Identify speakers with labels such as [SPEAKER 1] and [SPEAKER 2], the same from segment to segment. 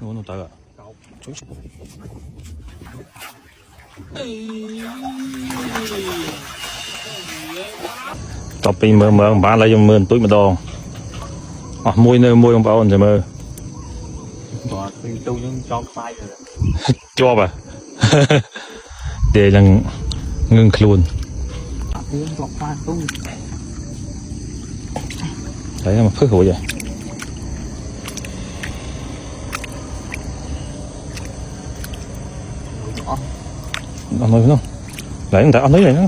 [SPEAKER 1] nó tới rồi. Tập đi mơ bán lấy cho mơ túi mà đo. Môi nơi môi ông bảo rồi mơ. Cho bà. Để rằng ngưng luôn. Đấy mà phức hổ vậy. Ăn nói không? Đấy người ta ăn nói này nữa.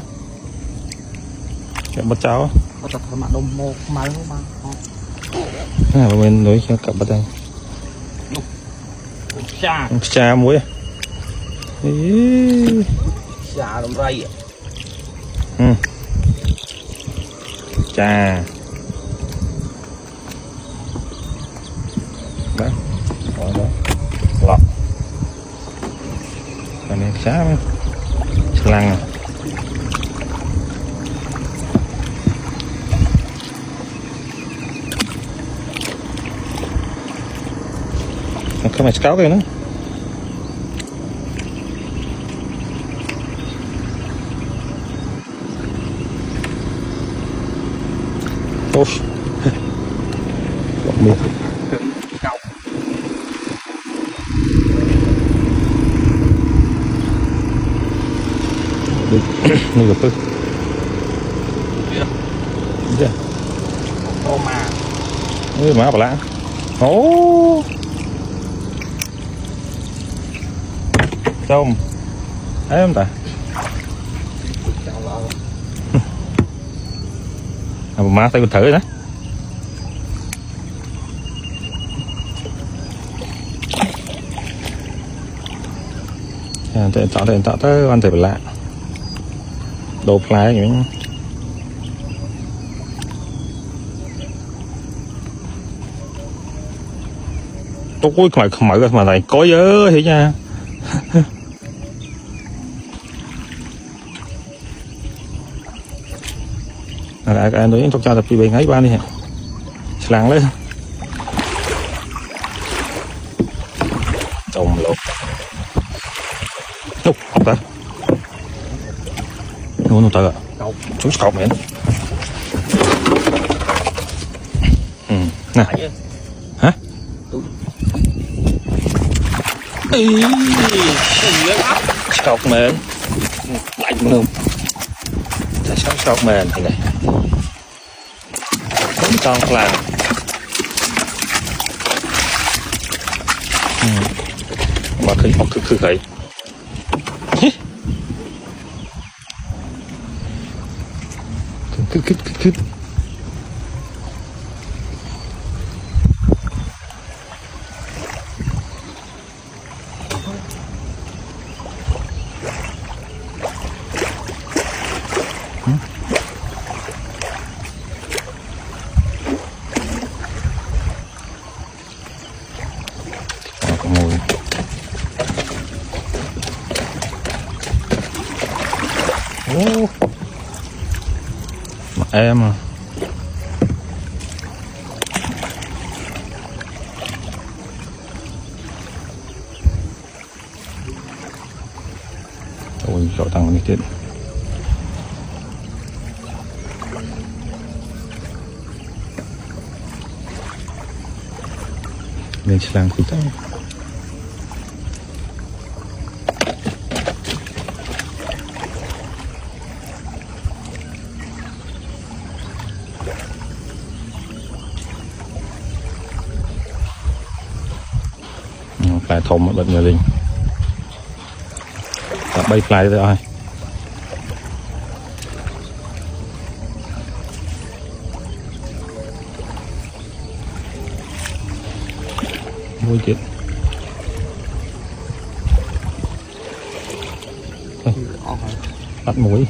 [SPEAKER 1] Cái bát cháo. Này mà mình nói cho cặp bát đây. Cha muối.
[SPEAKER 2] Cha đồng ray.
[SPEAKER 1] Cha. Đó. Đó. Lọ. Cái này chá mấy. Lăng à. Không phải cáo cái nữa. Ôi. Bọc miệng. Nuôi gặp ư? Dạ.
[SPEAKER 2] Ô mà.
[SPEAKER 1] Ê má bà lạ. Ố. Trông. Thấy không ta? Bà má tay con thử đó. Tạo tới ăn thịt bà lạ. Đồ fly những tôi không mở mà này có dớ thì nha. Anh đối trong cho tập bị ngay ban đi hả? Slang lên. Trồng lột. Học ta. Nó tới rồi. Chú cọc mẹ. Nè. Hả? Cọc mẹ. Lạnh luôn. Cọc mẹ này này. Không con làm. Mà khơi khởi. Cứ mà em à. Ôi rõ tăng điទៀត. Lên slang khuỷu tay. Fly thùng bật người lên. Bay fly tới rồi. Mũi chết. Bắt mũi.